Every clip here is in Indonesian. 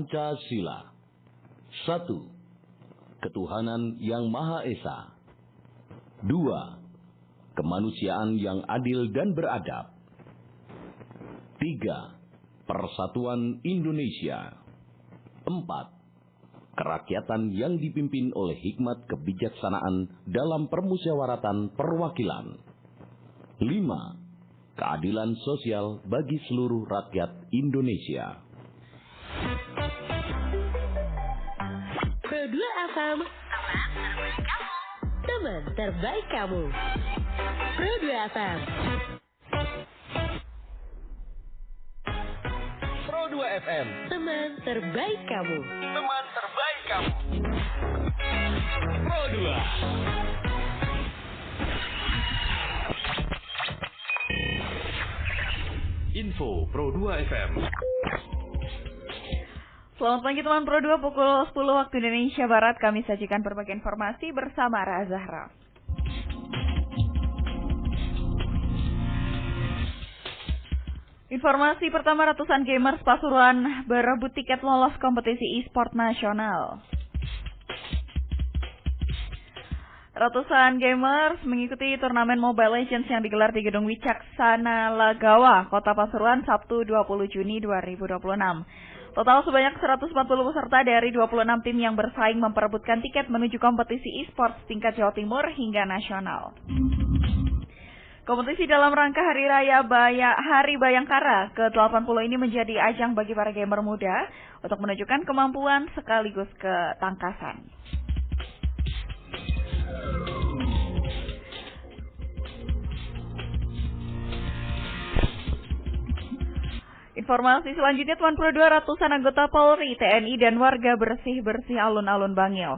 Pancasila. 1. Ketuhanan yang Maha Esa. 2. Kemanusiaan yang adil dan beradab. 3. Persatuan Indonesia. 4. Kerakyatan yang dipimpin oleh hikmat kebijaksanaan dalam permusyawaratan perwakilan. 5. Keadilan sosial bagi seluruh rakyat Indonesia. Pro 2 FM, teman terbaik kamu. Pro 2 FM. Pro 2 FM, teman terbaik kamu. teman terbaik kamu. Pro 2. Info Pro 2 FM. Selamat pagi teman Pro 2, pukul 10 waktu Indonesia Barat kami sajikan berbagai informasi bersama Ra Zahra. Informasi pertama, ratusan gamers Pasuruan berebut tiket lolos kompetisi e-sport nasional. Ratusan gamers mengikuti turnamen Mobile Legends yang digelar di Gedung Wicaksana Lagawa, Kota Pasuruan, Sabtu 20 Juni 2026. Total sebanyak 140 peserta dari 26 tim yang bersaing memperebutkan tiket menuju kompetisi e-sports tingkat Jawa Timur hingga nasional. Kompetisi dalam rangka Hari Bayangkara ke-80 ini menjadi ajang bagi para gamer muda untuk menunjukkan kemampuan sekaligus ketangkasan. Informasi selanjutnya, Tuan Pro 2, ratusan anggota Polri, TNI, dan warga bersih-bersih alun-alun Bangil.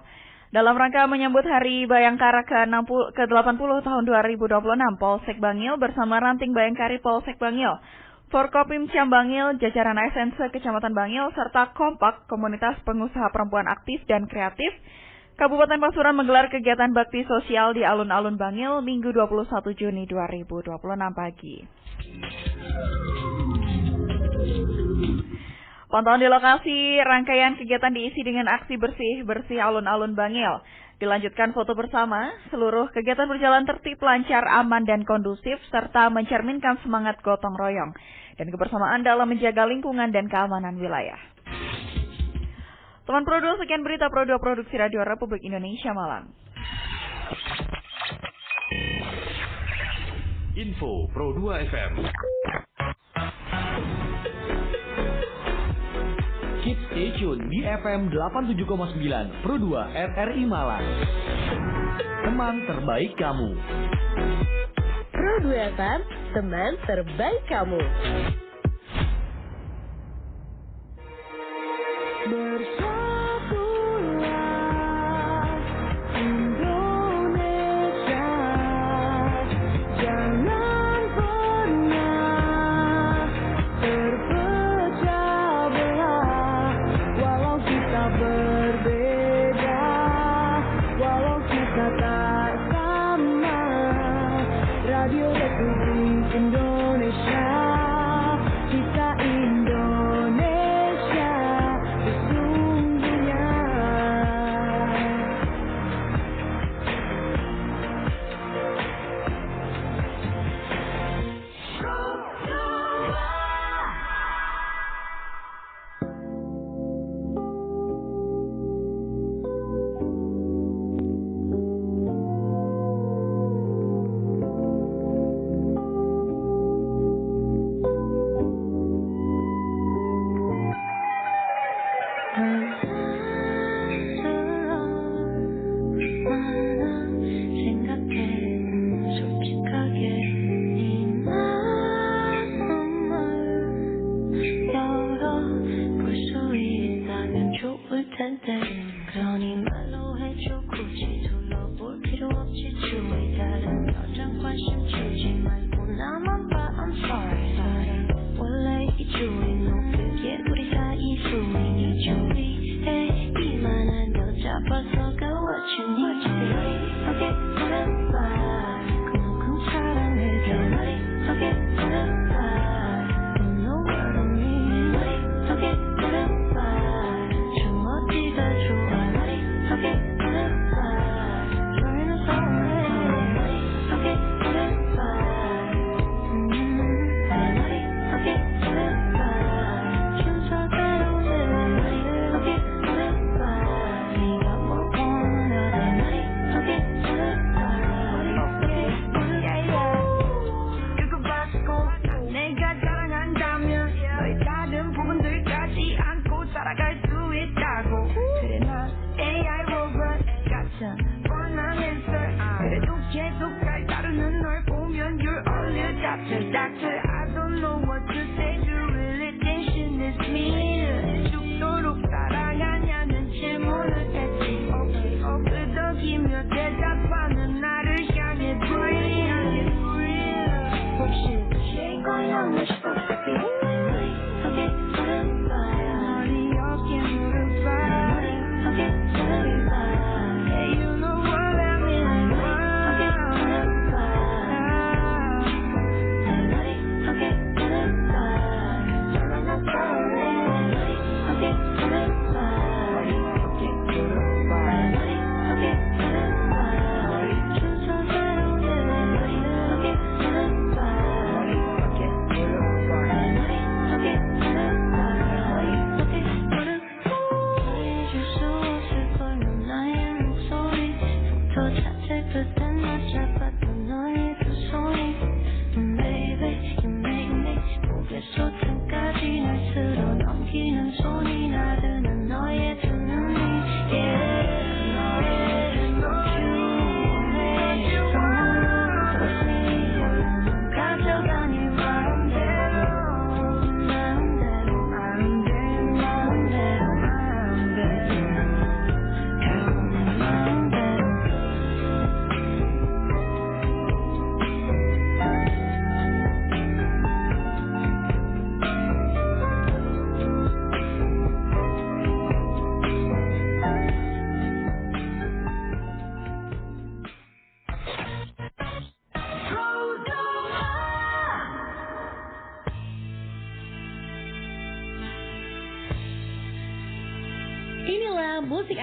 Dalam rangka menyambut Hari Bayangkara ke-80 tahun 2026, Polsek Bangil bersama Ranting Bayangkari Polsek Bangil, Forkopimcam Bangil, jajaran ASN Kecamatan Bangil, serta Kompak, komunitas pengusaha perempuan aktif dan kreatif, Kabupaten Pasuruan menggelar kegiatan bakti sosial di alun-alun Bangil Minggu 21 Juni 2026 pagi. Pantauan di lokasi rangkaian kegiatan diisi dengan aksi bersih-bersih alun-alun Bangil. Dilanjutkan foto bersama, seluruh kegiatan berjalan tertib, lancar, aman, dan kondusif, serta mencerminkan semangat gotong royong dan kebersamaan dalam menjaga lingkungan dan keamanan wilayah. Teman Pro 2, sekian berita Pro 2 Produksi Radio Republik Indonesia Malang. Info Pro 2 FM. Keep stay tune di FM 87,9 Pro 2 RRI Malang. Teman terbaik kamu. Pro 2 FM, teman terbaik kamu.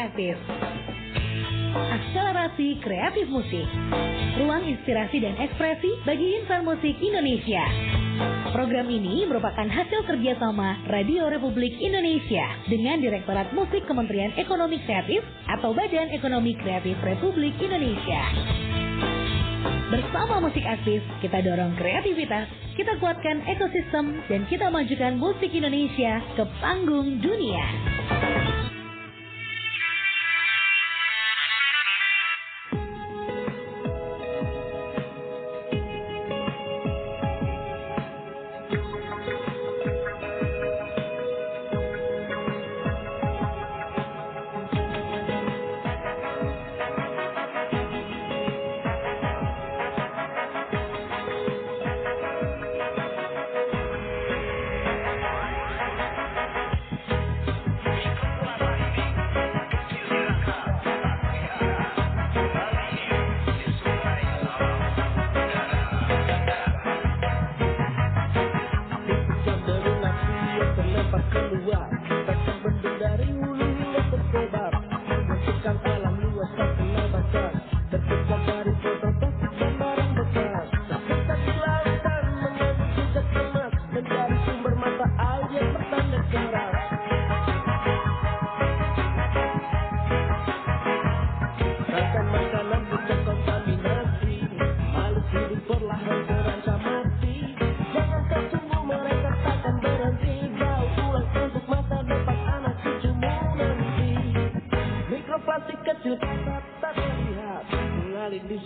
Kreatif. Akselerasi kreatif musik. Ruang inspirasi dan ekspresi bagi insan musik Indonesia. Program ini merupakan hasil kerjasama Radio Republik Indonesia dengan Direktorat Musik Kementerian Ekonomi Kreatif atau Badan Ekonomi Kreatif Republik Indonesia. Bersama musik aktif, kita dorong kreativitas, kita kuatkan ekosistem, dan kita majukan musik Indonesia ke panggung dunia.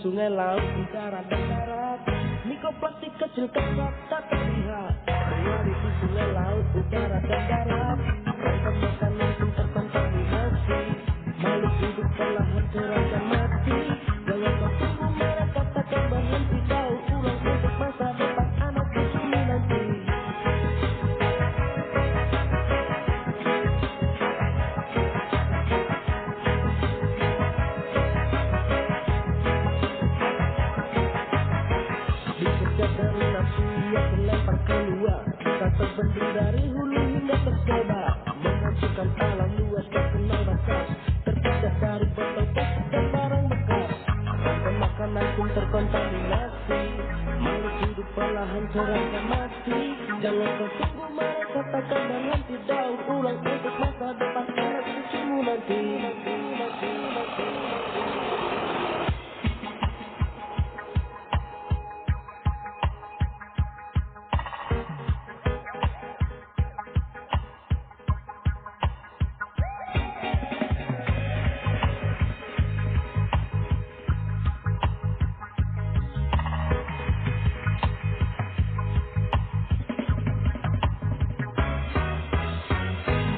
Sungai, laut, udara, dan darat. Mikroplastik kecil kasar tak terlihat, mengalir di sungai, laut, udara, dan darat. Rangkap makanan pun terkontaminasi, makhluk hidup perlahan terancam mati. Jangan kau tunggu mereka takkan berhenti, daur ulang untuk masa depan anak cucumu nanti. Terbendung dari hulu hingga tersebar, menghancurkan alam luas tak kenal batas, terpisah dari botol plastik dan barang bekas. Rantai makanan pun terkontaminasi, makhluk hidup perlahan terancam mati. Jangan kau tunggu mereka takkan berhenti, daur ulang untuk masa depan anak cucumu nanti.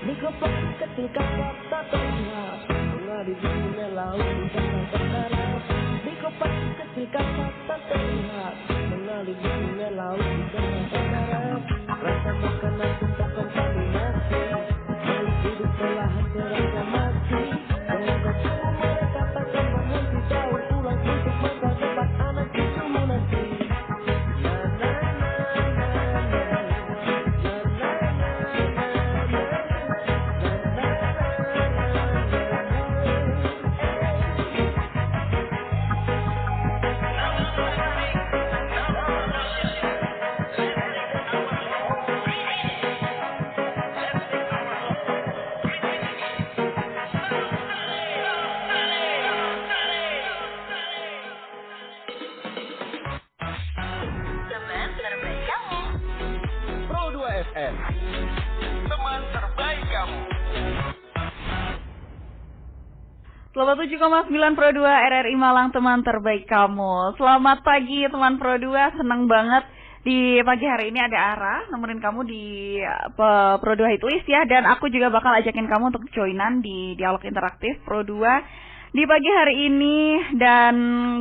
Mikroplastik kecil kasar tak terlihat, mengalir di sungai, laut, udara, dan darat. Mikroplastik kecil kasar tak terlihat, mengalir di sungai, laut, udara, dan darat. Rasa makanan pun terkontaminasi, makhluk hidup perlahan terancam mati. Jangan kau tunggu mereka takkan berhenti, daur ulang untuk masa depan anak cucumu nanti. FM, teman terbaik kamu. 87,9 Pro 2 RRI Malang, teman terbaik kamu. Selamat pagi teman Pro 2, senang banget di pagi hari ini ada Ara nemenin kamu di Pro 2 Hitlist ya. Dan aku juga bakal ajakin kamu untuk joinan di dialog interaktif Pro 2 di pagi hari ini. Dan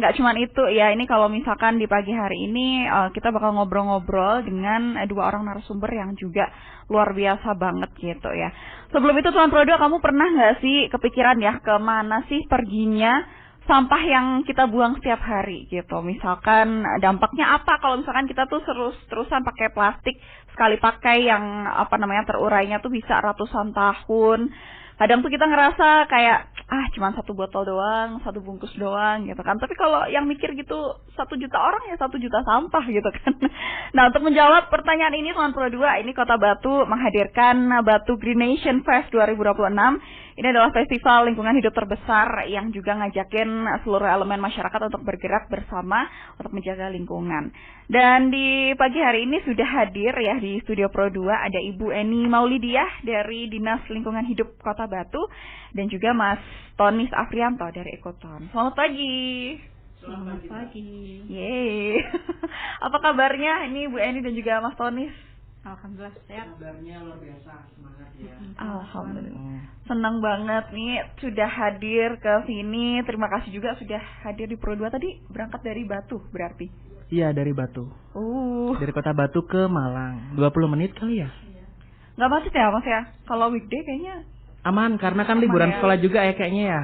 gak cuman itu ya, ini kalau misalkan di pagi hari ini kita bakal ngobrol-ngobrol dengan dua orang narasumber yang juga luar biasa banget gitu ya. Sebelum itu teman Pro 2, kamu pernah gak sih kepikiran ya kemana sih perginya sampah yang kita buang setiap hari gitu? Misalkan dampaknya apa kalau misalkan kita tuh terusan pakai plastik sekali pakai yang terurainya tuh bisa ratusan tahun. Kadang tuh kita ngerasa kayak cuma 1 botol doang, 1 bungkus doang gitu kan. Tapi kalau yang mikir gitu 1 juta orang ya 1 juta sampah gitu kan. Nah, untuk menjawab pertanyaan ini Tuan Pro 2, ini Kota Batu menghadirkan Batu Green Nation Fest 2026. Ini adalah festival lingkungan hidup terbesar yang juga ngajakin seluruh elemen masyarakat untuk bergerak bersama untuk menjaga lingkungan. Dan di pagi hari ini sudah hadir ya di Studio Pro 2 ada Ibu Eni Maulidiah dari Dinas Lingkungan Hidup Kota Batu dan juga Mas Tonis Afrianto dari Ekoton. Selamat pagi. Selamat pagi. Yeay. Apa kabarnya ini Bu Eni dan juga Mas Tonis? Alhamdulillah sehat. Kabarnya luar biasa, semangat ya. Alhamdulillah. Senang banget nih sudah hadir ke sini. Terima kasih juga sudah hadir di Pro 2 tadi berangkat dari Batu berarti. Iya, dari Batu. Dari Kota Batu ke Malang. 20 menit kali ya? Nggak macet ya Mas ya? Kalau weekday kayaknya Aman, karena kan liburan sekolah juga ya kayaknya ya.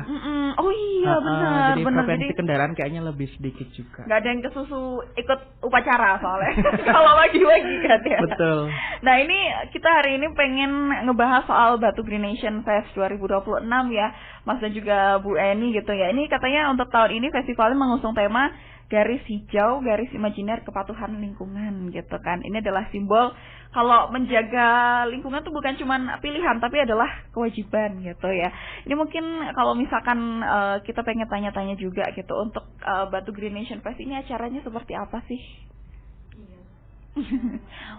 Oh iya benar. Jadi Benar. frekuensi kendaraan kayaknya lebih sedikit juga. Nggak ada yang kesusu ikut upacara soalnya. Kalau pagi-pagi kan ya. Betul. Nah ini kita hari ini pengen ngebahas soal Batu Green Nation Fest 2026 ya, Mas dan juga Bu Eni gitu ya. Ini katanya untuk tahun ini festivalnya mengusung tema garis hijau, garis imajiner kepatuhan lingkungan gitu kan. Ini adalah simbol kalau menjaga lingkungan tuh bukan cuma pilihan tapi adalah kewajiban gitu ya. Ini mungkin kalau misalkan kita pengen tanya-tanya juga gitu untuk Batu Green Nation Fest ini acaranya seperti apa sih?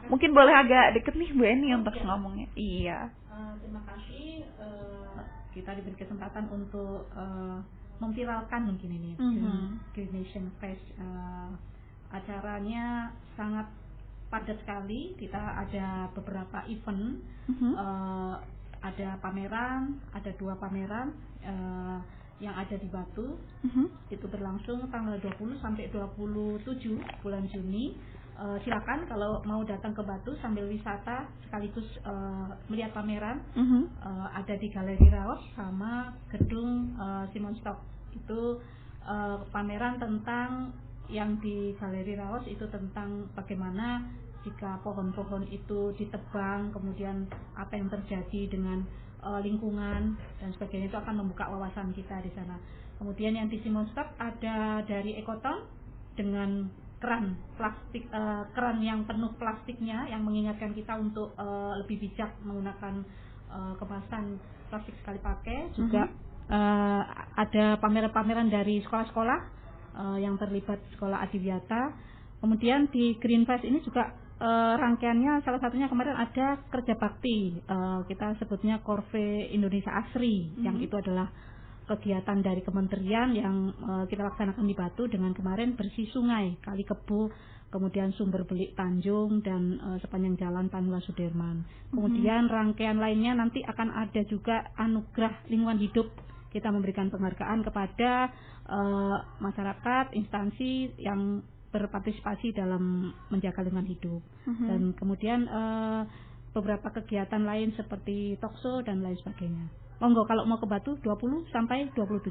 Mungkin boleh agak deket nih Bu Eni untuk ngomongnya. Iya. Terima kasih kita diberi kesempatan untuk memviralkan mungkin ini Green Nation Fest. Acaranya sangat padat sekali. Kita ada beberapa event, ada pameran, ada 2 pameran yang ada di Batu. Itu berlangsung tanggal 20 sampai 27 bulan Juni. Silakan kalau mau datang ke Batu sambil wisata sekaligus melihat pameran. Ada di Galeri Raos sama gedung Simon Stock. Itu pameran tentang yang di Galeri Raos itu tentang bagaimana jika pohon-pohon itu ditebang, kemudian apa yang terjadi dengan lingkungan dan sebagainya, itu akan membuka wawasan kita di sana. Kemudian yang di Simon Stock ada dari Ekoton dengan keran plastik, keran yang penuh plastiknya yang mengingatkan kita untuk lebih bijak menggunakan kemasan plastik sekali pakai. Juga ada pameran-pameran dari sekolah-sekolah yang terlibat sekolah Adiwiyata. Kemudian di Green Fest ini juga rangkaiannya salah satunya kemarin ada kerja bakti, kita sebutnya Korve Indonesia Asri, yang itu adalah kegiatan dari kementerian yang kita laksanakan di Batu dengan kemarin bersih sungai, kali kebo, kemudian sumber belik Tanjung dan sepanjang jalan Panula Sudirman. Kemudian rangkaian lainnya nanti akan ada juga anugerah lingkungan hidup. Kita memberikan penghargaan kepada masyarakat, instansi yang berpartisipasi dalam menjaga lingkungan hidup. Dan kemudian beberapa kegiatan lain seperti talkshow dan lain sebagainya. Monggo kalau mau ke Batu 20 sampai 27.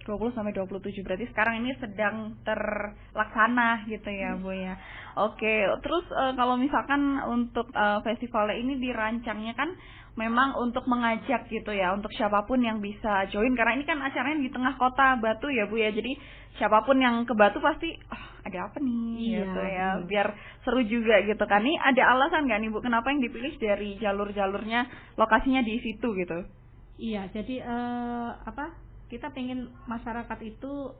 20 sampai 27 berarti sekarang ini sedang terlaksana gitu ya Bu ya. Oke, terus kalau misalkan untuk festivalnya ini dirancangnya kan memang untuk mengajak gitu ya, untuk siapapun yang bisa join karena ini kan acaranya di tengah kota Batu ya Bu ya. Jadi siapapun yang ke Batu pasti ada apa nih gitu ya, biar seru juga gitu kan. Nih ada alasan nggak nih Bu kenapa yang dipilih dari jalur-jalurnya lokasinya di situ gitu? Iya, jadi kita pengen masyarakat itu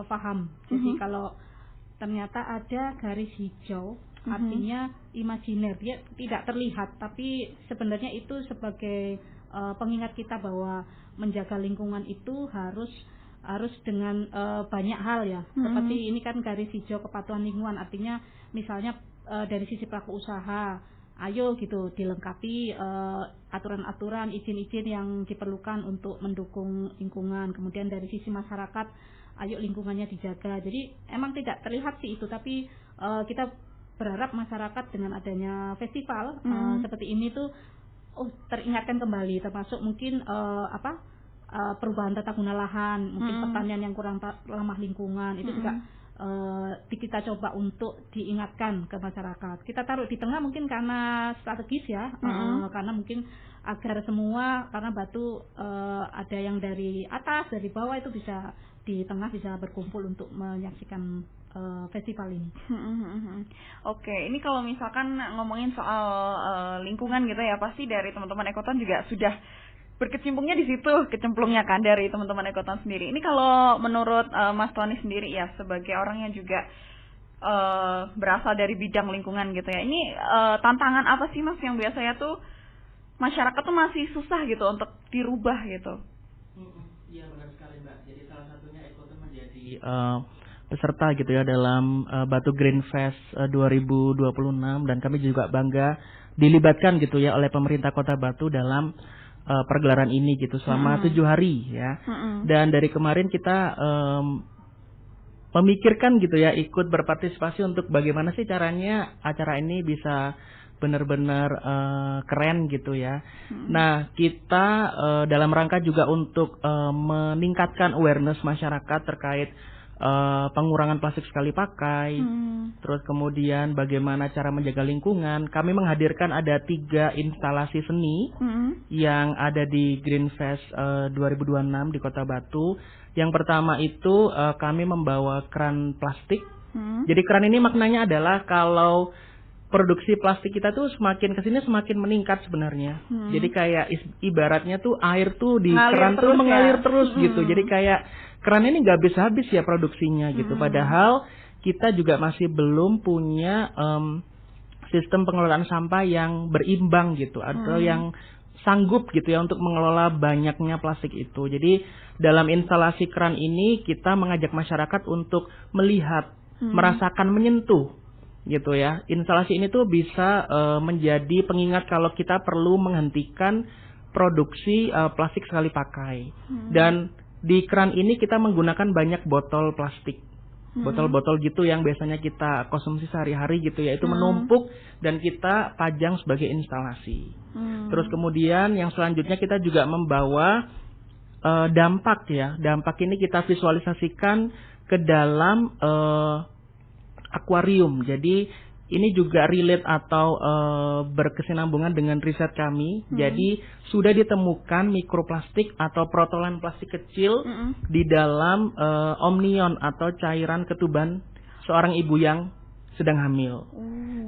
paham. Jadi kalau ternyata ada garis hijau, artinya imajiner, dia tidak terlihat, tapi sebenarnya itu sebagai pengingat kita bahwa menjaga lingkungan itu harus dengan banyak hal ya. Seperti ini kan garis hijau kepatuhan lingkungan, artinya misalnya dari sisi pelaku usaha, ayo gitu dilengkapi aturan-aturan, izin-izin yang diperlukan untuk mendukung lingkungan. Kemudian dari sisi masyarakat, ayo lingkungannya dijaga. Jadi emang tidak terlihat sih itu, tapi kita berharap masyarakat dengan adanya festival seperti ini tuh teringatkan kembali, termasuk mungkin perubahan tata guna lahan, mungkin pertanian yang kurang ramah lingkungan itu juga kita coba untuk diingatkan ke masyarakat. Kita taruh di tengah mungkin karena strategis ya, karena mungkin agar semua, karena batu ada yang dari atas, dari bawah, itu bisa di tengah bisa berkumpul untuk menyaksikan festival ini. Oke, ini kalau misalkan ngomongin soal lingkungan gitu ya, pasti dari teman-teman Ekoton juga sudah berkecimpungnya di situ, kecemplungnya kan dari teman-teman Ekoton sendiri. Ini kalau menurut Mas Tony sendiri ya, sebagai orang yang juga berasal dari bidang lingkungan gitu ya, ini tantangan apa sih Mas yang biasanya tuh masyarakat tuh masih susah gitu untuk dirubah gitu? Iya benar sekali Mbak. Jadi salah satunya Ekoton menjadi peserta gitu ya dalam Batu Green Fest 2026, dan kami juga bangga dilibatkan gitu ya oleh pemerintah Kota Batu dalam pergelaran ini gitu selama 7 hari ya. Dan dari kemarin kita memikirkan gitu ya, ikut berpartisipasi untuk bagaimana sih caranya acara ini bisa benar-benar keren gitu ya. Nah, kita dalam rangka juga untuk meningkatkan awareness masyarakat terkait pengurangan plastik sekali pakai, terus kemudian bagaimana cara menjaga lingkungan. Kami menghadirkan ada 3 instalasi seni yang ada di Green Fest 2026 di Kota Batu. Yang pertama itu kami membawa keran plastik. Jadi keran ini maknanya adalah kalau produksi plastik kita tuh semakin kesini semakin meningkat sebenarnya. Jadi kayak ibaratnya tuh air tuh di keran tuh mengalir terus gitu. Jadi kayak keran ini nggak habis-habis ya produksinya gitu. Padahal kita juga masih belum punya sistem pengelolaan sampah yang berimbang gitu, atau yang sanggup gitu ya untuk mengelola banyaknya plastik itu. Jadi dalam instalasi keran ini kita mengajak masyarakat untuk melihat, merasakan, menyentuh gitu ya. Instalasi ini tuh bisa menjadi pengingat kalau kita perlu menghentikan produksi plastik sekali pakai. Dan di keran ini kita menggunakan banyak botol plastik, botol-botol gitu yang biasanya kita konsumsi sehari-hari gitu ya, itu menumpuk dan kita pajang sebagai instalasi. Terus kemudian yang selanjutnya kita juga membawa dampak ya. Dampak ini kita visualisasikan ke dalam akuarium. Jadi ini juga relate atau berkesinambungan dengan riset kami. Jadi sudah ditemukan mikroplastik atau protolan plastik kecil di dalam omnion atau cairan ketuban seorang ibu yang sedang hamil.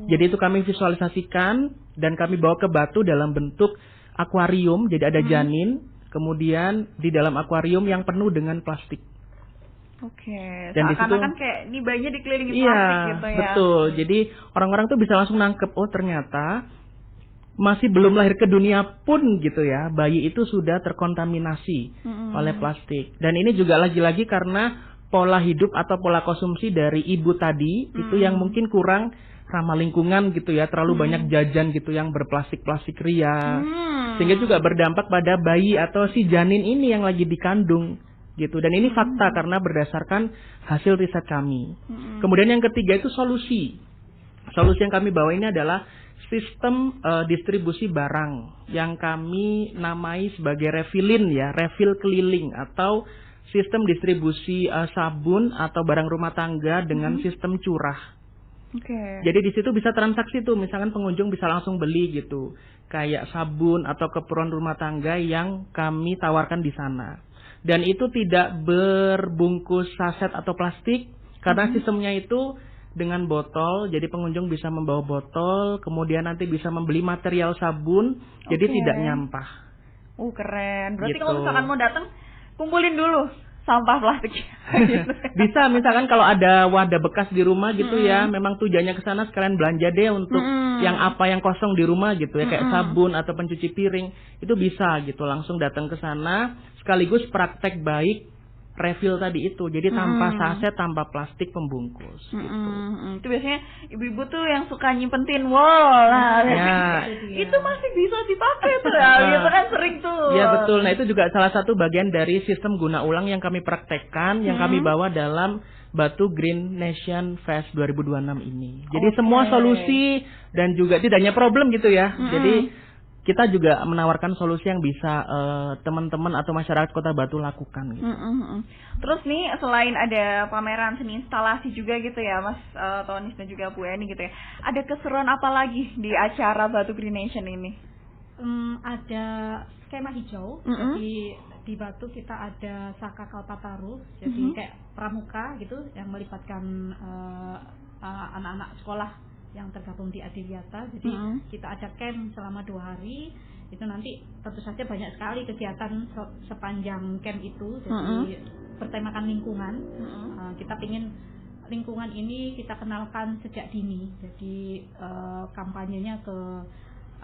Jadi itu kami visualisasikan dan kami bawa ke Batu dalam bentuk akuarium. Jadi ada janin, kemudian di dalam akuarium yang penuh dengan plastik. Oke, dan seakan-akan kayak ini bayinya dikelilingi plastik gitu ya. Betul. Jadi orang-orang tuh bisa langsung nangkep, oh ternyata masih belum lahir ke dunia pun gitu ya, bayi itu sudah terkontaminasi oleh plastik. Dan ini juga lagi-lagi karena pola hidup atau pola konsumsi dari ibu tadi itu yang mungkin kurang ramah lingkungan gitu ya, terlalu banyak jajan gitu yang berplastik-plastik ria. Sehingga juga berdampak pada bayi atau si janin ini yang lagi dikandung gitu. Dan ini fakta karena berdasarkan hasil riset kami. Kemudian yang ketiga itu solusi. Solusi yang kami bawa ini adalah sistem distribusi barang yang kami namai sebagai refillin ya, refill keliling, atau sistem distribusi sabun atau barang rumah tangga dengan sistem curah. Jadi di situ bisa transaksi tuh, misalkan pengunjung bisa langsung beli gitu, kayak sabun atau keperluan rumah tangga yang kami tawarkan di sana. Dan itu tidak berbungkus saset atau plastik karena sistemnya itu dengan botol. Jadi pengunjung bisa membawa botol, kemudian nanti bisa membeli material sabun, jadi tidak nyampah. Keren. Berarti gitu. Kalau misalkan mau datang, kumpulin dulu sampah plastik. Bisa, misalkan kalau ada wadah bekas di rumah gitu ya, memang tujuannya ke sana sekalian belanja deh untuk yang apa yang kosong di rumah gitu ya, kayak sabun atau pencuci piring, itu bisa gitu langsung datang ke sana, sekaligus praktek baik refill tadi itu, jadi tanpa saset, tanpa plastik pembungkus gitu. Itu biasanya ibu-ibu tuh yang suka nyimpen tin wall, itu masih bisa dipakai tuh ya, gitu kan sering tuh. Iya betul, nah itu juga salah satu bagian dari sistem guna ulang yang kami praktekkan, yang kami bawa dalam Batu Green Nation Fest 2026 ini. Jadi semua solusi dan juga tidak hanya problem gitu ya. Jadi kita juga menawarkan solusi yang bisa teman-teman atau masyarakat Kota Batu lakukan gitu. Terus nih selain ada pameran seni instalasi juga gitu ya Mas Tonis dan juga Bu Eni gitu ya, ada keseruan apa lagi di acara Batu Green Nation ini? Ada skema hijau. Jadi di Batu kita ada Saka Kalpataru, jadi kayak pramuka gitu yang melibatkan anak-anak sekolah yang tergabung di Adiwiyata. Jadi kita ada camp selama 2 hari. Itu nanti tentu saja banyak sekali kegiatan sepanjang camp itu. Jadi bertemakan lingkungan. Kita ingin lingkungan ini kita kenalkan sejak dini. Jadi kampanyenya ke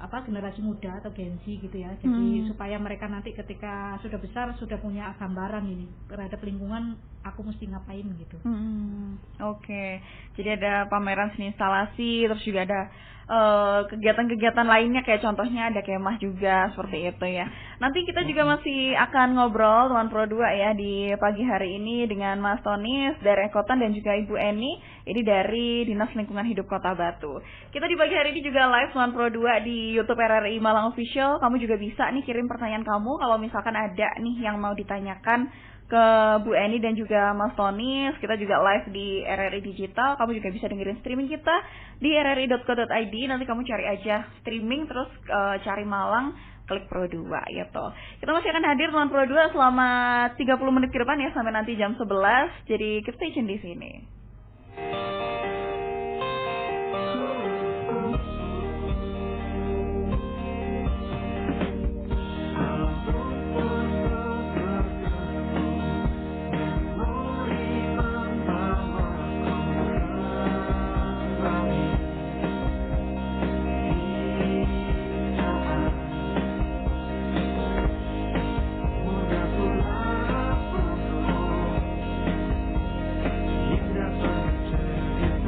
generasi muda atau Gen Z gitu ya. Jadi supaya mereka nanti ketika sudah besar sudah punya gambaran ini terhadap lingkungan, aku mesti ngapain gitu. Oke. Jadi ada pameran seni instalasi, terus juga ada kegiatan-kegiatan lainnya kayak contohnya ada kemah juga seperti itu ya. Nanti kita juga masih akan ngobrol Tuan Pro 2 ya di pagi hari ini dengan Mas Tonis dari Ekotan dan juga Ibu Eni ini dari Dinas Lingkungan Hidup Kota Batu. Kita di pagi hari ini juga live Tuan Pro 2 di YouTube RRI Malang Official. Kamu juga bisa nih kirim pertanyaan kamu kalau misalkan ada nih yang mau ditanyakan ke Bu Eni dan juga Mas Tonis. Kita juga live di RRI Digital. Kamu juga bisa dengerin streaming kita di rri.co.id. Nanti kamu cari aja streaming terus cari Malang, klik Pro 2 gitu. Kita masih akan hadir Tuan Pro 2 selama 30 menit ke depan ya sampai nanti jam 11. Jadi keep stay tune di sini. Hingga percaya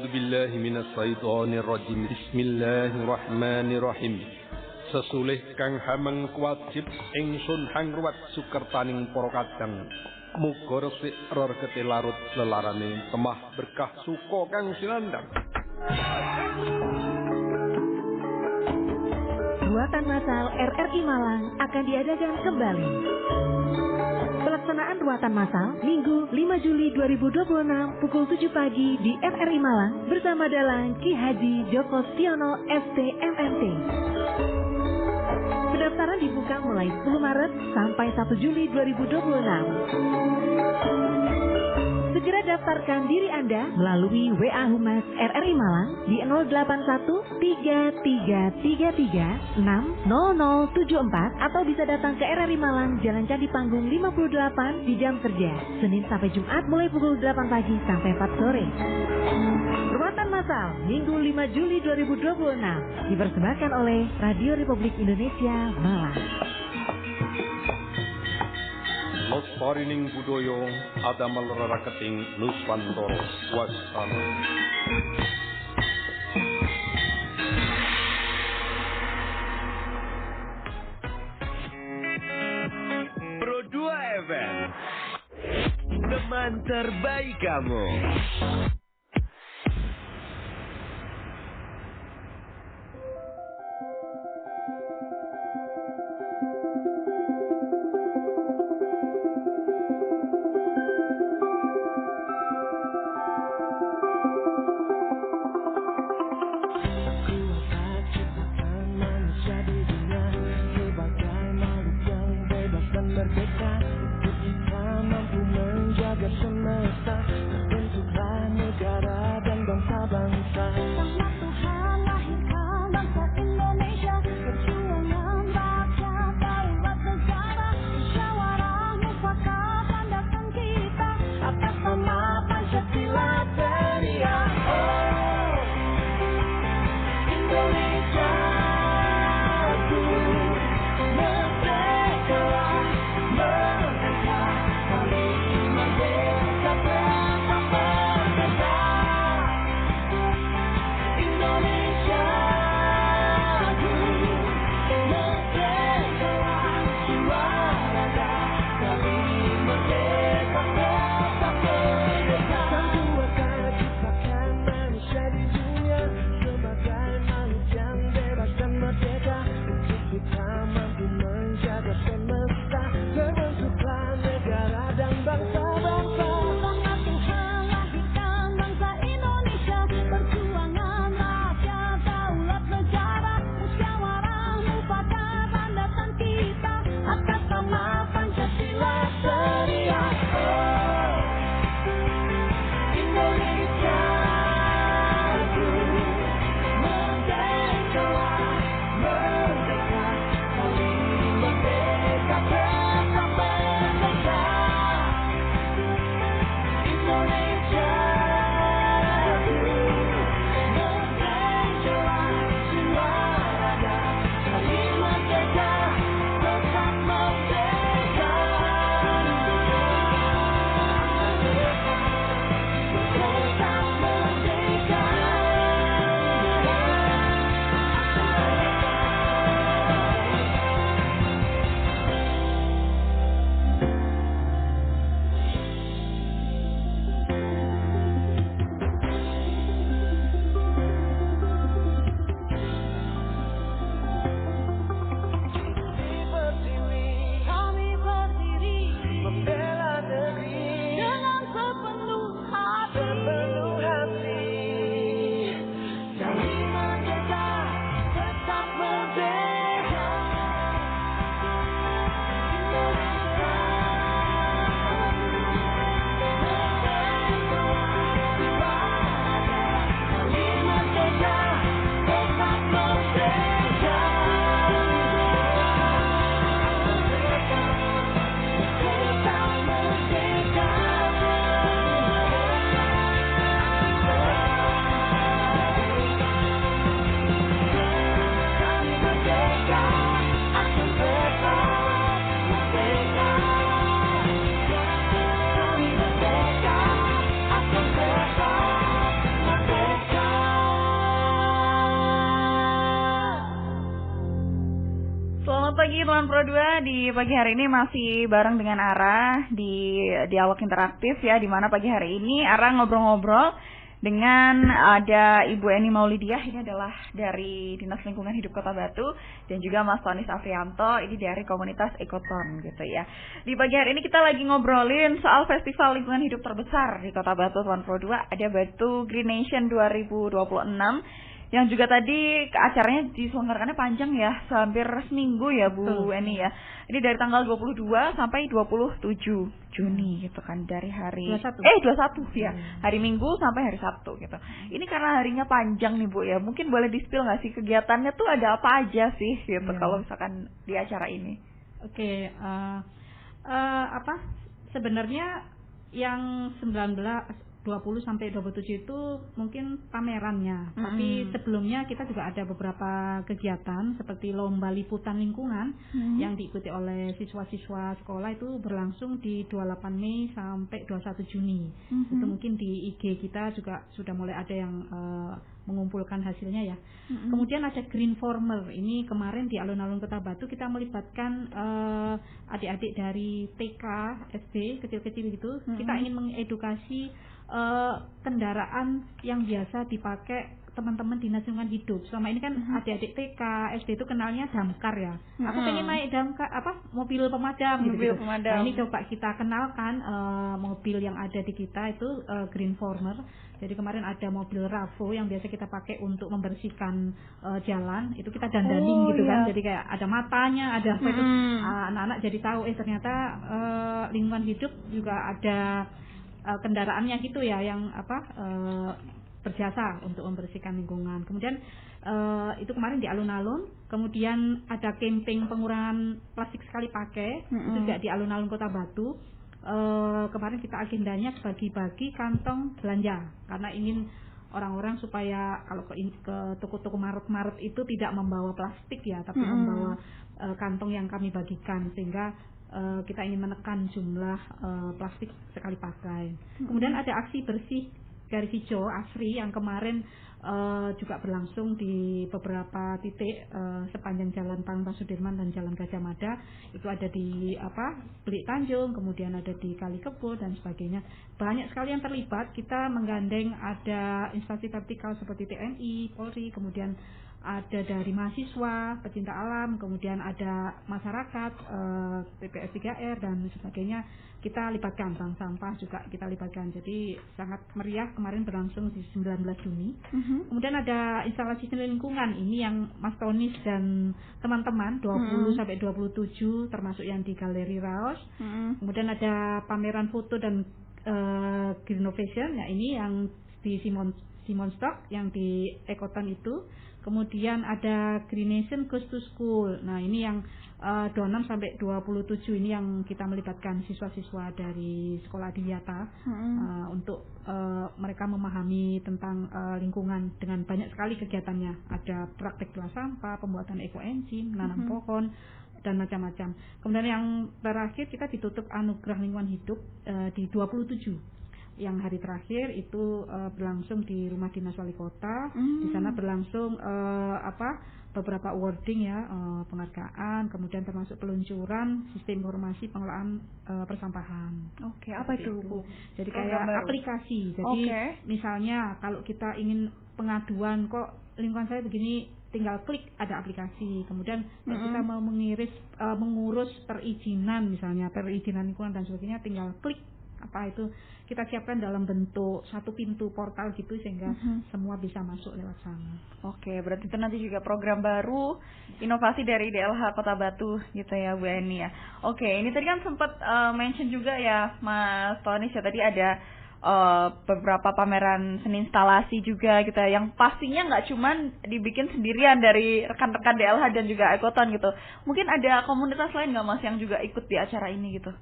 A'udzubillahi minasyaitonirrajim. Bismillahirrahmanirrahim. Sesulih kang hameng kuwajib ingsun hangruwat sukertaning para kadang. Muga resik rergete larut lelarane temah berkah suka kang sinandang. Ruatan massal RRI Malang akan diadakan kembali. Pelaksanaan ruatan massal Minggu 5 Juli 2026 pukul 7 pagi di RRI Malang bersama Dalang Ki Haji Joko Stiono ST MMT. Pendaftaran dibuka mulai 10 Maret sampai 1 Juli 2026. Segera daftarkan diri Anda melalui WA Humas RRI Malang di 081 3333 60074 atau bisa datang ke RRI Malang Jalan Candi Panggung 58 di jam kerja Senin sampai Jumat mulai pukul 8 pagi sampai 4 sore. Ruatan massal Minggu 5 Juli 2026 dipersembahkan oleh Radio Republik Indonesia Malang. Lestarining budaya adamel reraketing Nuswantara wasana. Pro 2 FM, teman terbaik kamu. Selamat pagi teman Pro 2. Di pagi hari ini masih bareng dengan Ara di dialog interaktif ya, di mana pagi hari ini Ara ngobrol-ngobrol dengan ada Ibu Eni Maulidiah, ini adalah dari Dinas Lingkungan Hidup Kota Batu, dan juga Mas Tonis Afrianto, ini dari komunitas Ekoton gitu ya. Di pagi hari ini kita lagi ngobrolin soal festival lingkungan hidup terbesar di Kota Batu, teman Pro 2, ada Batu Green Nation 2026. Yang juga tadi acaranya diselenggarakannya panjang ya, hampir seminggu ya Bu Eni ya. Ini dari tanggal 22 sampai 27 Juni gitu kan, dari hari 21 ya, hari Minggu sampai hari Sabtu gitu. Ini karena harinya panjang nih Bu ya, mungkin boleh di-spill nggak sih kegiatannya tuh ada apa aja sih gitu kalau misalkan di acara ini? Oke, sebenarnya yang 20 sampai 27 itu mungkin pamerannya. Tapi sebelumnya kita juga ada beberapa kegiatan seperti lomba liputan lingkungan yang diikuti oleh siswa-siswa sekolah, itu berlangsung di 28 Mei sampai 21 Juni. Itu mungkin di IG kita juga sudah mulai ada yang mengumpulkan hasilnya ya. Kemudian ada Green Farmer. Ini kemarin di alun-alun Kota Batu kita melibatkan adik-adik dari TK, SD, kecil-kecil gitu. Kita ingin mengedukasi kendaraan yang biasa dipakai teman-teman dinas lingkungan hidup. Selama ini kan adik-adik TK, SD itu kenalnya damkar ya. Aku pengen naik damkar, mobil pemadam gitu. Nah, ini coba kita kenalkan mobil yang ada di kita itu Green Farmer. Jadi kemarin ada mobil Ravo yang biasa kita pakai untuk membersihkan jalan, itu kita dandanin gitu kan. Jadi kayak ada matanya, ada apa itu, anak-anak jadi tahu ternyata lingkungan hidup juga ada kendaraannya gitu ya, yang berjasa untuk membersihkan lingkungan. Kemudian itu kemarin di alun-alun. Kemudian ada camping pengurangan plastik sekali pakai, itu juga di alun-alun Kota Batu. Kemarin kita agendanya bagi-bagi kantong belanja, karena ingin orang-orang supaya kalau ke toko-toko Maret itu tidak membawa plastik ya, tapi membawa kantong yang kami bagikan, sehingga kita ingin menekan jumlah plastik sekali pakai. Kemudian ada aksi bersih garis hijau ASRI yang kemarin juga berlangsung di beberapa titik sepanjang Jalan Panglima Sudirman dan Jalan Gajah Mada. Itu ada di Belik Tanjung, kemudian ada di Kali Kebo dan sebagainya. Banyak sekali yang terlibat. Kita menggandeng ada instansi vertikal seperti TNI, Polri, kemudian ada dari mahasiswa, pecinta alam, kemudian ada masyarakat, PPS 3R dan sebagainya. Kita libatkan, bank sampah juga kita libatkan. Jadi sangat meriah, kemarin berlangsung di 19 Juni. Kemudian ada instalasi seni lingkungan, ini yang Mas Tonis dan teman-teman 20 sampai 27, termasuk yang di Galeri Raos. Kemudian ada pameran foto dan Green Innovation, ya ini yang di Simon Stock yang di Ekoton itu. Kemudian ada Green Nation Goes to School. Nah, ini yang 26 sampai 27 ini yang kita melibatkan siswa-siswa dari sekolah Adiwiyata untuk mereka memahami tentang lingkungan dengan banyak sekali kegiatannya. Ada praktek pilah sampah, pembuatan ekoenzim, menanam pohon dan macam-macam. Kemudian yang terakhir kita ditutup anugerah lingkungan hidup di 27. Yang hari terakhir itu berlangsung di Rumah Dinas Wali Kota. Di sana berlangsung beberapa awarding ya, penghargaan, kemudian termasuk peluncuran sistem informasi pengelolaan persampahan. Oke, apa itu Bu? Jadi kayak aplikasi. Jadi misalnya kalau kita ingin pengaduan, kok lingkungan saya begini, tinggal klik, ada aplikasi. Kemudian kita mau mengurus perizinan, misalnya perizinan lingkungan dan sebagainya, tinggal klik. Apa itu kita siapkan dalam bentuk satu pintu portal gitu, sehingga semua bisa masuk lewat sana. Oke, berarti itu nanti juga program baru inovasi dari DLH Kota Batu gitu ya Bu Eni ya. Oke, ini tadi kan sempat mention juga ya Mas Tonis ya, tadi ada beberapa pameran seni instalasi juga gitu ya, yang pastinya nggak cuman dibikin sendirian dari rekan-rekan DLH dan juga Ekoton gitu. Mungkin ada komunitas lain nggak Mas yang juga ikut di acara ini gitu?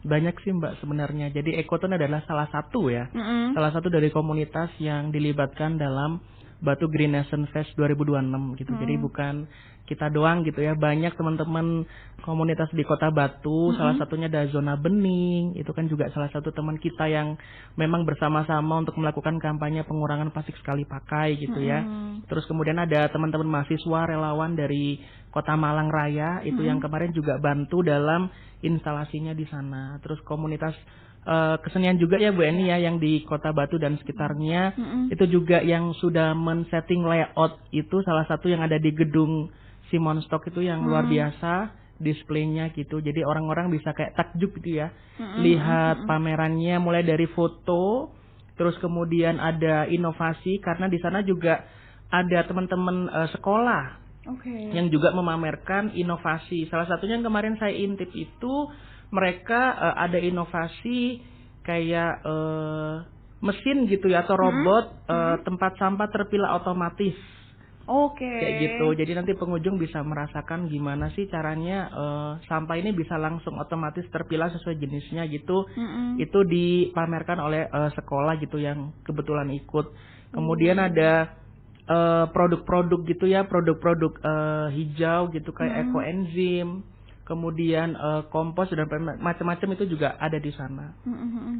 Banyak sih Mbak sebenarnya. Jadi Ekoton adalah salah satu ya, salah satu dari komunitas yang dilibatkan dalam Batu Green Nation Fest 2026 gitu. Jadi bukan kita doang gitu ya, banyak teman-teman komunitas di Kota Batu, salah satunya ada Zona Bening, itu kan juga salah satu teman kita yang memang bersama-sama untuk melakukan kampanye pengurangan plastik sekali pakai gitu ya. Terus kemudian ada teman-teman mahasiswa relawan dari Kota Malang Raya, itu yang kemarin juga bantu dalam instalasinya di sana. Terus komunitas kesenian juga ya Bu Eni ya, yang di Kota Batu dan sekitarnya, itu juga yang sudah men-setting layout itu salah satu yang ada di gedung Simon Stock itu yang luar biasa displaynya gitu. Jadi orang-orang bisa kayak takjub gitu ya, lihat pamerannya mulai dari foto, terus kemudian ada inovasi karena di sana juga ada teman-teman sekolah yang juga memamerkan inovasi. Salah satunya yang kemarin saya intip itu mereka ada inovasi kayak mesin gitu ya, atau robot tempat sampah terpilah otomatis. Kayak gitu. Jadi nanti pengunjung bisa merasakan gimana sih caranya sampah ini bisa langsung otomatis terpilah sesuai jenisnya gitu. Itu dipamerkan oleh sekolah gitu yang kebetulan ikut. Kemudian ada produk-produk gitu ya, produk-produk hijau gitu kayak ekoenzim, kemudian kompos dan macam-macam itu juga ada di sana.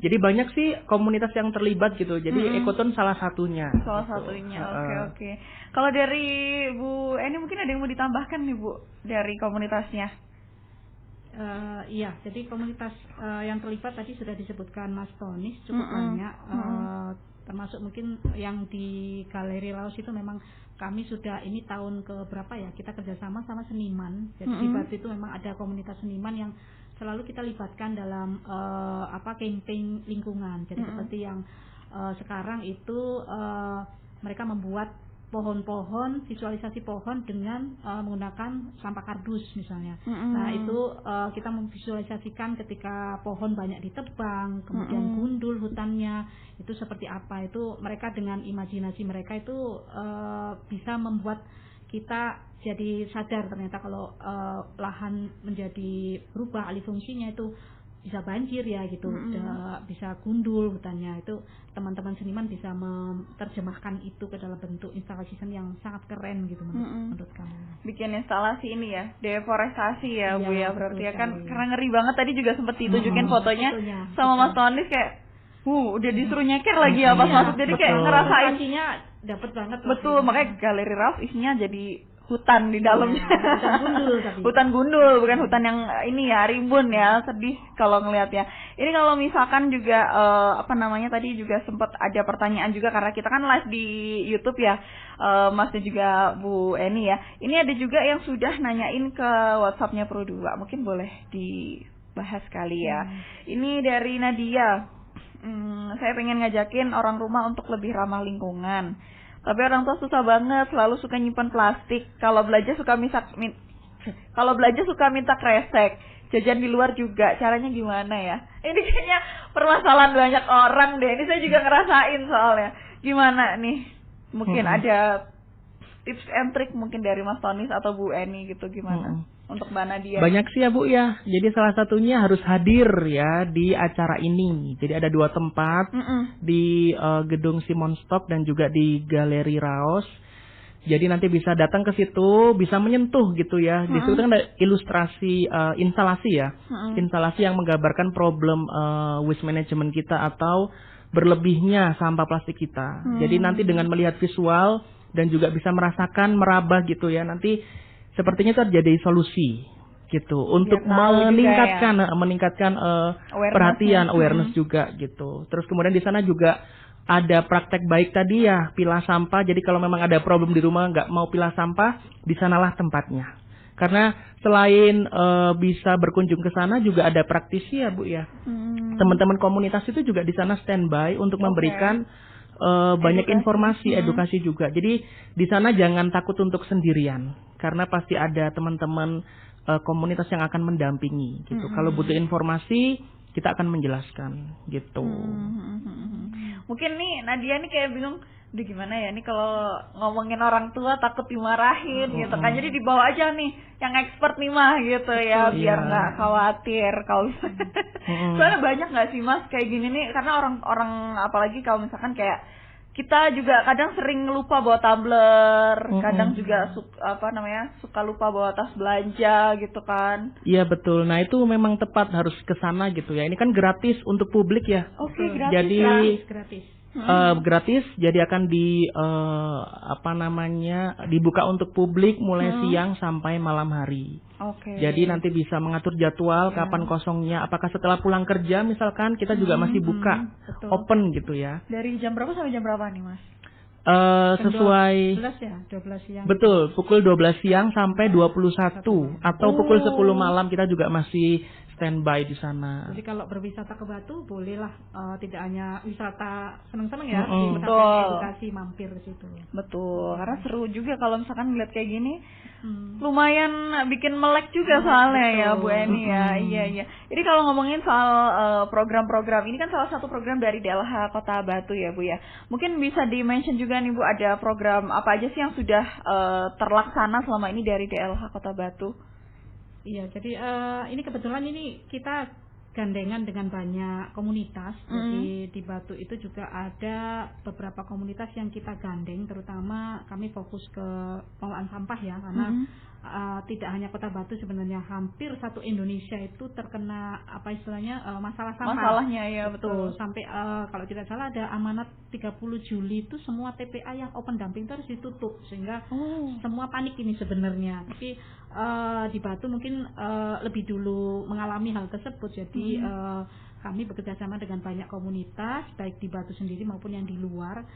Jadi banyak sih komunitas yang terlibat gitu. Jadi Ekoton salah satunya. Salah satunya. Oke. Kalau dari Bu Eni mungkin ada yang mau ditambahkan nih Bu dari komunitasnya? Iya, jadi komunitas yang terlibat tadi sudah disebutkan Mas Tonis cukup banyak. Termasuk mungkin yang di Galeri Laos itu memang kami sudah ini tahun ke berapa ya, kita kerjasama sama seniman. Jadi di Batu itu memang ada komunitas seniman yang selalu kita libatkan dalam campaign lingkungan. Jadi seperti yang sekarang itu mereka membuat pohon-pohon, visualisasi pohon dengan menggunakan sampah kardus misalnya. Nah itu kita memvisualisasikan ketika pohon banyak ditebang, kemudian gundul hutannya, itu seperti apa. Itu mereka dengan imajinasi mereka itu bisa membuat kita jadi sadar ternyata kalau lahan menjadi berubah alih fungsinya itu bisa banjir ya gitu, bisa gundul hutannya. Itu teman-teman seniman bisa menerjemahkan itu ke dalam bentuk instalasi seni yang sangat keren gitu menurut kami. Bikin instalasi ini ya, deforestasi ya Bu ya, berarti ya kan, karena ngeri banget tadi juga sempat ditunjukin fotonya sama Mas Tonis kayak udah disuruh nyeker lagi ya pas masuk, jadi kayak ngerasain dapat banget. Betul, makanya Galeri Raff isinya jadi hutan di dalamnya. Hutan gundul tapi. Hutan gundul, bukan hutan yang ini ya, rimbun ya, sedih kalau ngelihatnya. Ini kalau misalkan juga tadi juga sempat ada pertanyaan juga karena kita kan live di YouTube ya, Mas dan juga Bu Eni ya. Ini ada juga yang sudah nanyain ke WhatsApp-nya Pro 2. Mungkin boleh dibahas kali ya. Ini dari Nadia. Saya pengen ngajakin orang rumah untuk lebih ramah lingkungan. Tapi orang tua susah banget, selalu suka nyimpan plastik. Kalau belanja suka minta kresek. Jajan di luar juga. Caranya gimana ya? Ini kayaknya permasalahan banyak orang deh. Ini saya juga ngerasain soalnya. Gimana nih? Mungkin ada tips and trick mungkin dari Mas Tonis atau Bu Eni gitu, gimana? Untuk Mbak Nadia. Banyak sih ya Bu ya. Jadi salah satunya harus hadir ya di acara ini. Jadi ada 2 tempat di gedung Simon Stock dan juga di Galeri Raos. Jadi nanti bisa datang ke situ, bisa menyentuh gitu ya. Di situ kan ada ilustrasi instalasi ya. Instalasi yang menggambarkan problem waste management kita atau berlebihnya sampah plastik kita. Jadi nanti dengan melihat visual dan juga bisa merasakan, meraba gitu ya. Nanti sepertinya itu jadi solusi gitu untuk meningkatkan perhatian, awareness juga gitu. Terus kemudian di sana juga ada praktek baik tadi ya, pilah sampah. Jadi kalau memang ada problem di rumah nggak mau pilah sampah, di sanalah tempatnya. Karena selain bisa berkunjung ke sana juga ada praktisi ya Bu ya. Teman-teman komunitas itu juga di sana standby untuk memberikan banyak informasi, edukasi juga. Jadi di sana jangan takut untuk sendirian, karena pasti ada teman-teman komunitas yang akan mendampingi gitu. Kalau butuh informasi, kita akan menjelaskan gitu. Mungkin nih Nadia nih kayak bingung, aduh gimana ya nih kalau ngomongin orang tua takut dimarahin gitu kan. Jadi dibawa aja nih yang expert nih mah gitu ya, biar nggak khawatir kalau soalnya banyak nggak sih Mas kayak gini nih, karena orang-orang apalagi kalau misalkan kayak kita juga kadang sering lupa bawa tumbler, kadang juga suka lupa bawa tas belanja gitu kan. Iya betul. Nah itu memang tepat harus ke sana gitu ya. Ini kan gratis untuk publik ya. Oke, gratis. Jadi gratis. Gratis, jadi akan dibuka untuk publik mulai siang sampai malam hari. Oke. Jadi nanti bisa mengatur jadwal kapan kosongnya. Apakah setelah pulang kerja misalkan kita juga masih buka open gitu ya. Dari jam berapa sampai jam berapa nih Mas? Sesuai 12 siang. Betul, pukul 12 siang sampai 21 atau pukul 10 malam kita juga masih standby di sana. Jadi kalau berwisata ke Batu bolehlah, tidak hanya wisata seneng-seneng ya, betul. Edukasi mampir ke situ. Betul, karena seru juga kalau misalkan ngeliat kayak gini. Lumayan bikin melek juga soalnya ya Bu Eni ya. Iya. Jadi kalau ngomongin soal program-program, ini kan salah satu program dari DLH Kota Batu ya Bu ya. Mungkin bisa di-mention juga nih Bu, ada program apa aja sih yang sudah terlaksana selama ini dari DLH Kota Batu? Iya, jadi ini kebetulan ini kita gandengan dengan banyak komunitas. Jadi di Batu itu juga ada beberapa komunitas yang kita gandeng, terutama kami fokus ke pengelolaan sampah ya, karena tidak hanya Kota Batu, sebenarnya hampir satu Indonesia itu terkena masalah sampah. Masalahnya ya betul. Sampai kalau tidak salah ada amanat 30 Juli itu semua TPA yang open dumping itu harus ditutup, sehingga semua panik ini sebenarnya. Tapi di Batu mungkin lebih dulu mengalami hal tersebut, jadi kami bekerja sama dengan banyak komunitas, baik di Batu sendiri maupun yang di luar.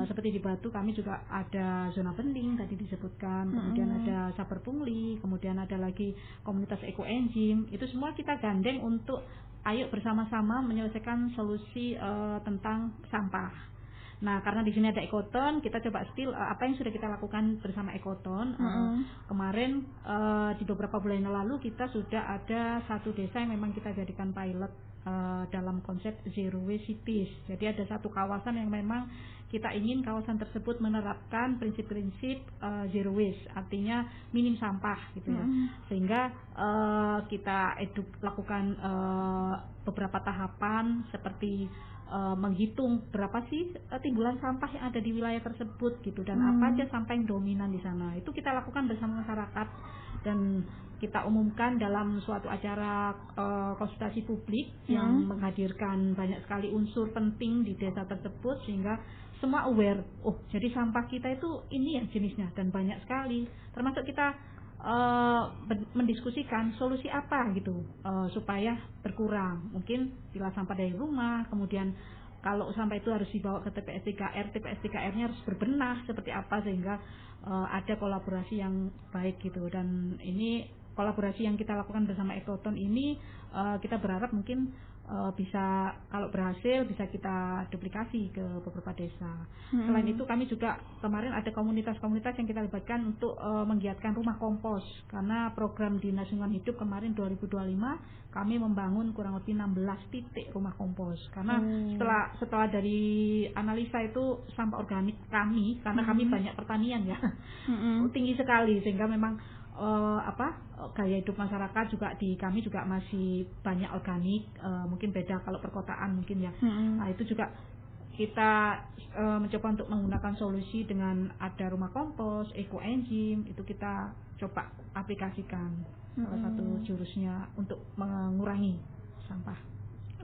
Seperti di Batu kami juga ada zona bening tadi disebutkan, kemudian ada saber pungli, kemudian ada lagi komunitas eco engine. Itu semua kita gandeng untuk ayo bersama-sama menyelesaikan solusi tentang sampah. Nah, karena di sini ada Ekoton, kita coba apa yang sudah kita lakukan bersama Ekoton. Kemarin di beberapa bulan yang lalu kita sudah ada satu desa yang memang kita jadikan pilot dalam konsep Zero Waste Cities. Jadi ada satu kawasan yang memang kita ingin kawasan tersebut menerapkan prinsip-prinsip Zero Waste, artinya minim sampah gitu ya. Sehingga kita lakukan beberapa tahapan seperti menghitung berapa sih timbulan sampah yang ada di wilayah tersebut gitu, dan apa aja sampah yang dominan di sana. Itu kita lakukan bersama masyarakat dan kita umumkan dalam suatu acara konsultasi publik yang menghadirkan banyak sekali unsur penting di desa tersebut, sehingga semua aware, jadi sampah kita itu ini ya jenisnya dan banyak sekali, termasuk kita mendiskusikan solusi apa gitu supaya berkurang. Mungkin pilah sampah dari rumah, kemudian kalau sampah itu harus dibawa ke TPS 3R, TPS 3R-nya harus berbenah seperti apa, sehingga ada kolaborasi yang baik gitu. Dan ini kolaborasi yang kita lakukan bersama Ekoton ini kita berharap mungkin bisa, kalau berhasil bisa kita duplikasi ke beberapa desa. Selain itu kami juga kemarin ada komunitas-komunitas yang kita libatkan untuk menggiatkan rumah kompos, karena program Dinas Lingkungan Hidup kemarin 2025 kami membangun kurang lebih 16 titik rumah kompos, karena setelah dari analisa itu sampah organik kami, karena kami banyak pertanian ya, tinggi sekali, sehingga memang gaya hidup masyarakat juga di kami juga masih banyak organik, mungkin beda kalau perkotaan mungkin ya. Nah itu juga kita mencoba untuk menggunakan solusi dengan ada rumah kompos, eco engine, itu kita coba aplikasikan salah satu jurusnya untuk mengurangi sampah.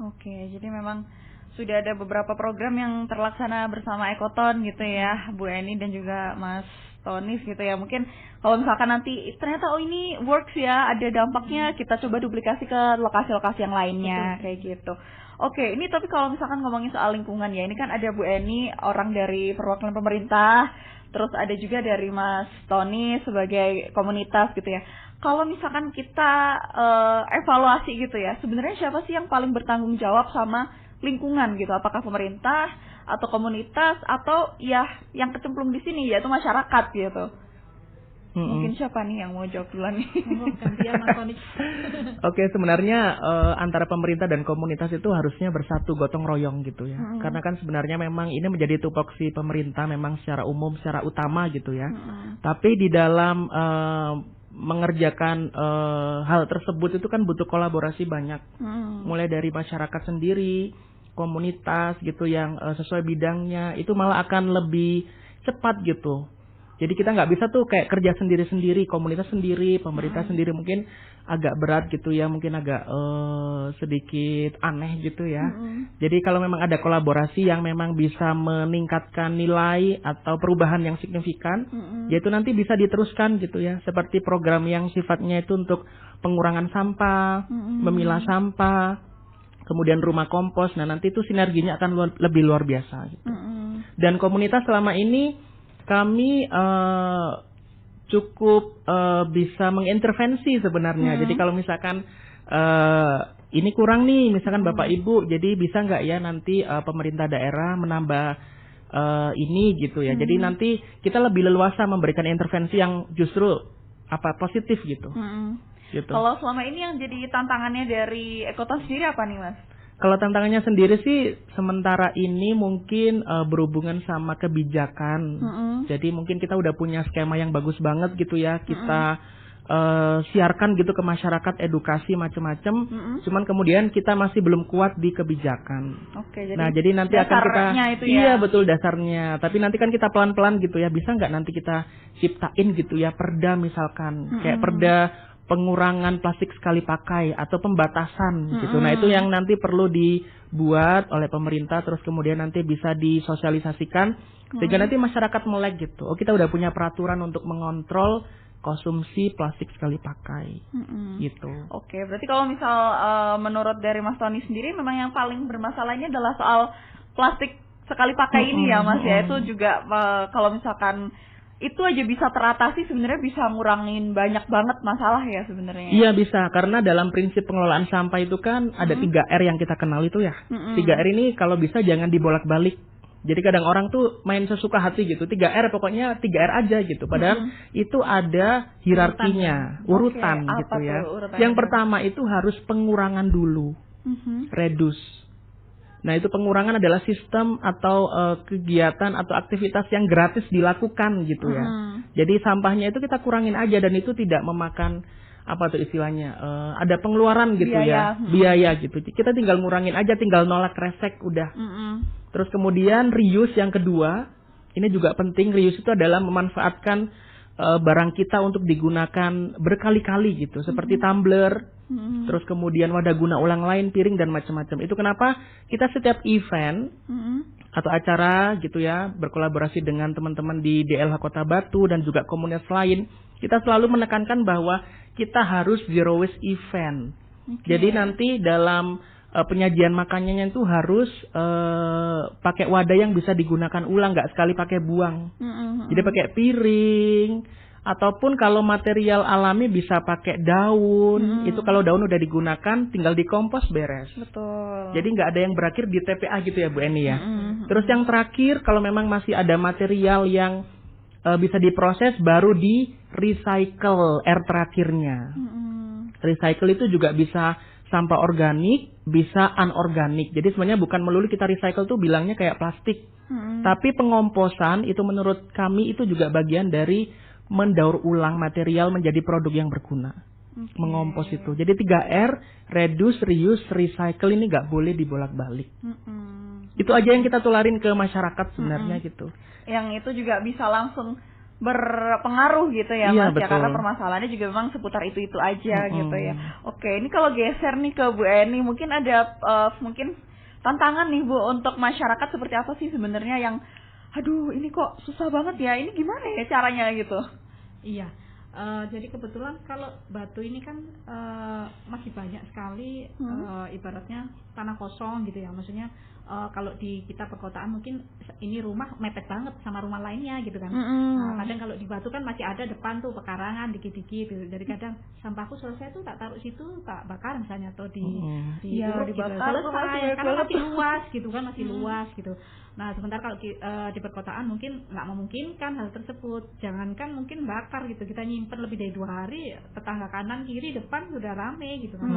Oke, jadi memang sudah ada beberapa program yang terlaksana bersama Ekoton gitu ya, Bu Eni dan juga Mas Tonis gitu ya. Mungkin kalau misalkan nanti ternyata ini works ya, ada dampaknya, kita coba duplikasi ke lokasi-lokasi yang lainnya kayak gitu. Oke, ini tapi kalau misalkan ngomongin soal lingkungan ya, ini kan ada Bu Eni orang dari perwakilan pemerintah, terus ada juga dari Mas Tony sebagai komunitas gitu ya. Kalau misalkan kita evaluasi gitu ya, sebenarnya siapa sih yang paling bertanggung jawab sama lingkungan gitu? Apakah pemerintah atau komunitas atau ya yang kecemplung di sini yaitu masyarakat gitu? Mungkin siapa nih yang mau jawab duluan nih? Oke, sebenarnya antara pemerintah dan komunitas itu harusnya bersatu gotong royong gitu ya. Karena kan sebenarnya memang ini menjadi tupoksi pemerintah memang secara umum, secara utama gitu ya. Tapi di dalam mengerjakan hal tersebut itu kan butuh kolaborasi banyak. Mulai dari masyarakat sendiri, komunitas gitu yang sesuai bidangnya, itu malah akan lebih cepat gitu. Jadi kita nggak bisa tuh kayak kerja sendiri-sendiri, komunitas sendiri, pemerintah sendiri, mungkin agak berat gitu ya, mungkin agak sedikit aneh gitu ya. Jadi kalau memang ada kolaborasi yang memang bisa meningkatkan nilai atau perubahan yang signifikan, yaitu nanti bisa diteruskan gitu ya. Seperti program yang sifatnya itu untuk pengurangan sampah, memilah sampah, kemudian rumah kompos. Nah nanti itu sinerginya akan lebih luar biasa gitu. Dan komunitas selama ini kami cukup bisa mengintervensi sebenarnya. Jadi kalau misalkan ini kurang nih, misalkan Bapak Ibu, jadi bisa nggak ya nanti pemerintah daerah menambah ini gitu ya. Jadi nanti kita lebih leluasa memberikan intervensi yang justru positif gitu. Gitu. Kalau selama ini yang jadi tantangannya dari Ekota sendiri apa nih Mas? Kalau tantangannya sendiri sih sementara ini mungkin berhubungan sama kebijakan. Jadi mungkin kita udah punya skema yang bagus banget gitu ya. Kita siarkan gitu ke masyarakat, edukasi macam-macam. Cuman kemudian kita masih belum kuat di kebijakan. Jadi nanti akan kita iya betul dasarnya. Tapi nanti kan kita pelan-pelan gitu ya. Bisa nggak nanti kita ciptain gitu ya perda misalkan kayak perda pengurangan plastik sekali pakai atau pembatasan gitu. Nah itu yang nanti perlu dibuat oleh pemerintah, terus kemudian nanti bisa disosialisasikan sehingga nanti masyarakat melek gitu. Oh kita udah punya peraturan untuk mengontrol konsumsi plastik sekali pakai gitu. Oke, berarti kalau misal menurut dari Mas Tony sendiri memang yang paling bermasalahnya adalah soal plastik sekali pakai ini ya Mas ya. Itu juga kalau misalkan itu aja bisa teratasi sebenarnya bisa ngurangin banyak banget masalah ya sebenarnya. Iya bisa, karena dalam prinsip pengelolaan sampah itu kan ada 3R yang kita kenal itu ya. 3R ini kalau bisa jangan dibolak-balik. Jadi kadang orang tuh main sesuka hati gitu. 3R pokoknya 3R aja gitu. Padahal itu ada hierarkinya, urutan gitu ya. Yang pertama itu harus pengurangan dulu. Reduce. Nah itu pengurangan adalah sistem atau kegiatan atau aktivitas yang gratis dilakukan gitu ya. Jadi sampahnya itu kita kurangin aja dan itu tidak memakan apa tuh istilahnya ada pengeluaran gitu biaya gitu. Kita tinggal ngurangin aja, tinggal nolak resek udah. Terus kemudian reuse yang kedua, ini juga penting. Reuse itu adalah memanfaatkan barang kita untuk digunakan berkali-kali gitu, seperti tumbler. Terus kemudian wadah guna ulang lain, piring dan macam-macam. Itu kenapa kita setiap event atau acara gitu ya, berkolaborasi dengan teman-teman di DLH Kota Batu dan juga komunitas lain, kita selalu menekankan bahwa kita harus zero waste event. Jadi nanti dalam penyajian makanannya itu harus pakai wadah yang bisa digunakan ulang, nggak sekali pakai buang. Jadi pakai piring. Ataupun kalau material alami bisa pakai daun, itu kalau daun udah digunakan tinggal dikompos beres. Betul. Jadi nggak ada yang berakhir di TPA gitu ya Bu Eni ya. Terus yang terakhir kalau memang masih ada material yang bisa diproses baru di recycle terakhirnya. Recycle itu juga bisa sampah organik, bisa anorganik. Jadi sebenarnya bukan melulu kita recycle tuh bilangnya kayak plastik. Tapi pengomposan itu menurut kami itu juga bagian dari mendaur ulang material menjadi produk yang berguna. Mengompos itu. Jadi 3R, reduce, reuse, recycle ini nggak boleh dibolak-balik. Itu aja yang kita tularin ke masyarakat sebenarnya gitu. Yang itu juga bisa langsung berpengaruh gitu ya Mas ya, karena permasalahannya juga memang seputar itu aja gitu ya. Oke, ini kalau geser nih ke Bu Eni, mungkin ada mungkin tantangan nih Bu untuk masyarakat seperti apa sih sebenarnya yang aduh ini kok susah banget ya, ini gimana ya caranya gitu. Iya, jadi kebetulan kalau Batu ini kan masih banyak sekali ibaratnya tanah kosong gitu ya. Maksudnya kalau di kita perkotaan mungkin ini rumah mepet banget sama rumah lainnya gitu kan. Kadang kalau di Batu kan masih ada depan tuh pekarangan dikit-dikit gitu. Jadi kadang sampahku selesai tuh tak taruh situ, tak bakar misalnya, atau di urut gitu. Selesai karena masih luas gitu kan, masih luas gitu. Nah sementara kalau di perkotaan mungkin nggak memungkinkan hal tersebut. Jangankan mungkin bakar gitu, kita nyimpen lebih dari 2 hari, tetangga kanan kiri depan sudah rame gitu kan.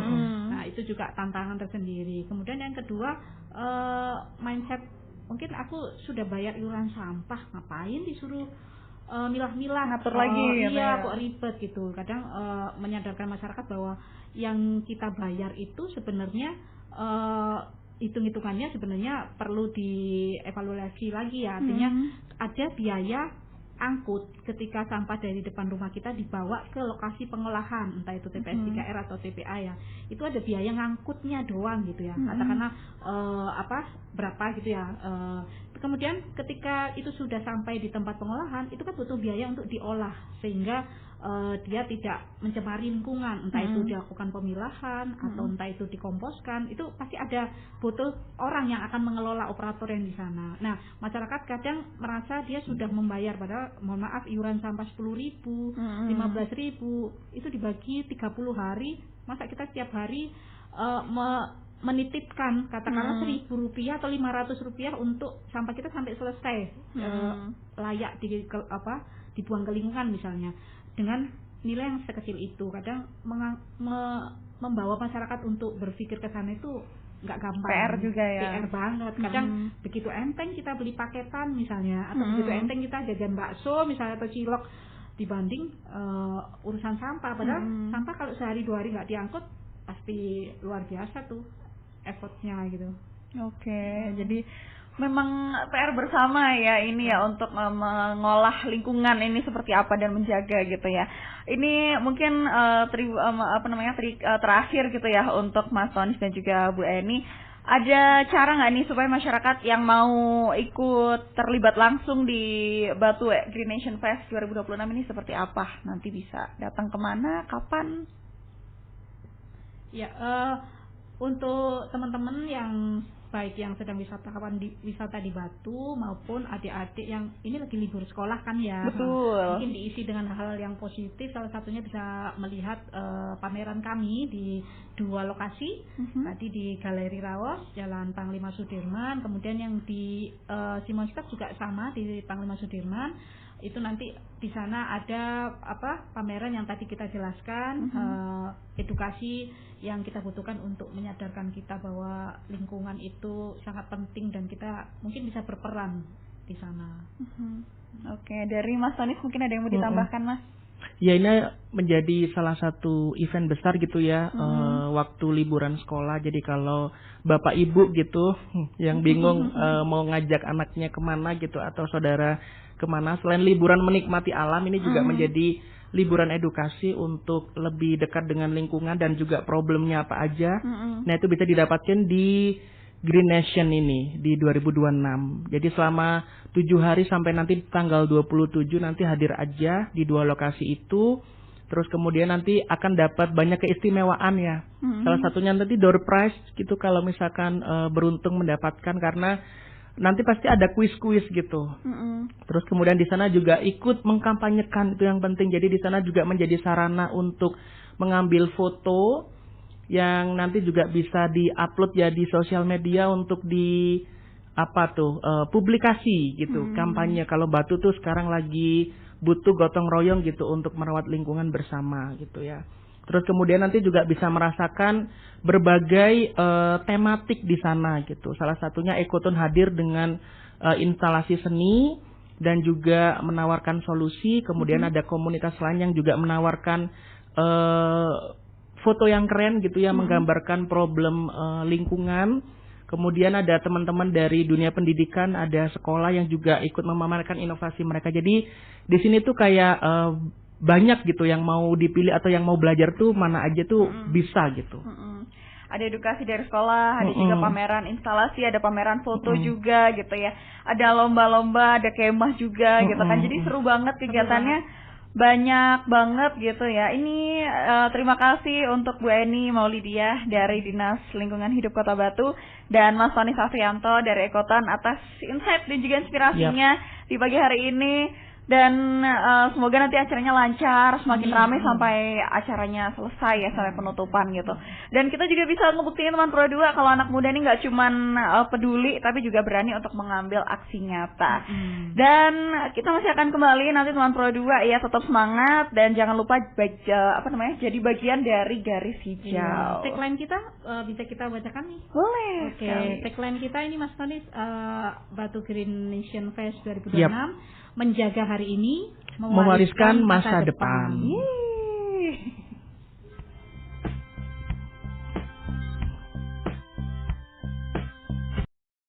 Nah itu juga tantangan tersendiri. Kemudian yang kedua, mindset, mungkin aku sudah bayar iuran sampah, ngapain disuruh milah-milah, ngatur lagi iya kok ribet gitu. Kadang menyadarkan masyarakat bahwa yang kita bayar itu sebenarnya hitung-hitungannya sebenarnya perlu dievaluasi lagi ya. Artinya ada biaya angkut ketika sampah dari depan rumah kita dibawa ke lokasi pengolahan, entah itu TPS 3R atau TPA ya. Itu ada biaya ngangkutnya doang gitu ya. Katakanlah berapa gitu ya. Kemudian ketika itu sudah sampai di tempat pengolahan, itu kan butuh biaya untuk diolah sehingga dia tidak mencemari lingkungan, entah itu dilakukan pemilahan atau entah itu dikomposkan. Itu pasti ada butuh orang yang akan mengelola, operator yang di sana. Nah, masyarakat kadang merasa dia sudah membayar, padahal mohon maaf iuran sampah 10.000, 15.000 itu dibagi 30 hari. Masa kita setiap hari menitipkan katakanlah Rp1.000 atau Rp500 untuk sampah kita sampai selesai layak dibuang ke lingkungan misalnya, dengan nilai yang sekecil itu. Kadang membawa masyarakat untuk berpikir ke sana itu nggak gampang. PR juga ya. PR banget. Kadang begitu enteng kita beli paketan misalnya, atau begitu enteng kita jajan bakso misalnya atau cilok dibanding urusan sampah. Padahal sampah kalau sehari 2 hari nggak diangkut pasti luar biasa tuh effortnya gitu. Oke, jadi memang PR bersama ya ini ya untuk mengolah lingkungan ini seperti apa dan menjaga gitu ya. Ini mungkin terakhir gitu ya untuk Mas Tonis dan juga Bu Eni. Ada cara nggak nih supaya masyarakat yang mau ikut terlibat langsung di Batu Green Nation Fest 2026 ini seperti apa? Nanti bisa datang kemana, kapan? Ya, untuk teman-teman yang baik yang sedang wisata di Batu maupun adik-adik yang ini lagi libur sekolah kan ya. Betul. Mungkin diisi dengan hal yang positif. Salah satunya bisa melihat pameran kami di 2 lokasi. Tadi di Galeri Raos, Jalan Panglima Sudirman. Kemudian yang di Simonstad juga sama di Panglima Sudirman. Itu nanti di sana ada pameran yang tadi kita jelaskan, edukasi yang kita butuhkan untuk menyadarkan kita bahwa lingkungan itu sangat penting dan kita mungkin bisa berperan di sana. Oke, dari Mas Tonis mungkin ada yang mau ditambahkan, Mas? Ya, ini menjadi salah satu event besar gitu ya, waktu liburan sekolah. Jadi kalau Bapak Ibu gitu yang bingung mau ngajak anaknya kemana gitu atau saudara kemana, selain liburan menikmati alam, ini juga menjadi liburan edukasi untuk lebih dekat dengan lingkungan dan juga problemnya apa aja. Nah, itu bisa didapatkan di Green Nation ini di 2026. Jadi selama 7 hari sampai nanti tanggal 27 nanti hadir aja di 2 lokasi itu. Terus kemudian nanti akan dapat banyak keistimewaan ya. Salah satunya nanti door prize gitu kalau misalkan beruntung mendapatkan, karena nanti pasti ada kuis-kuis gitu. Terus kemudian di sana juga ikut mengkampanyekan, itu yang penting. Jadi di sana juga menjadi sarana untuk mengambil foto yang nanti juga bisa di-upload ya di sosial media untuk di publikasi gitu. Kampanye kalau Batu tuh sekarang lagi butuh gotong royong gitu untuk merawat lingkungan bersama gitu ya. Terus kemudian nanti juga bisa merasakan berbagai tematik di sana gitu. Salah satunya Ekoton hadir dengan instalasi seni dan juga menawarkan solusi. Kemudian ada komunitas lain yang juga menawarkan foto yang keren gitu ya, menggambarkan problem lingkungan. Kemudian ada teman-teman dari dunia pendidikan, ada sekolah yang juga ikut memamerkan inovasi mereka. Jadi di sini tuh kayak banyak gitu yang mau dipilih atau yang mau belajar tuh mana aja tuh bisa gitu. Ada edukasi dari sekolah, ada juga pameran instalasi, ada pameran foto juga gitu ya. Ada lomba-lomba, ada kemah juga gitu kan. Jadi seru banget kegiatannya. Banyak banget gitu ya. Ini terima kasih untuk Bu Eni Maulidiah dari Dinas Lingkungan Hidup Kota Batu dan Mas Tonis Afrianto dari Ekoton atas insight dan juga inspirasinya di pagi hari ini. Dan semoga nanti acaranya lancar, semakin ramai sampai acaranya selesai ya, sampai penutupan gitu. Dan kita juga bisa ngebuktiin teman Pro 2 kalau anak muda ini nggak cuman peduli, tapi juga berani untuk mengambil aksi nyata. Dan kita masih akan kembali nanti teman Pro 2 ya, tetap semangat dan jangan lupa jadi bagian dari garis hijau. Tagline kita bisa kita bacakan nih? Boleh. Oke, tagline kita ini Mas Tonis, Batu Green Nation Fest 2026. Menjaga hari ini, mewariskan masa depan.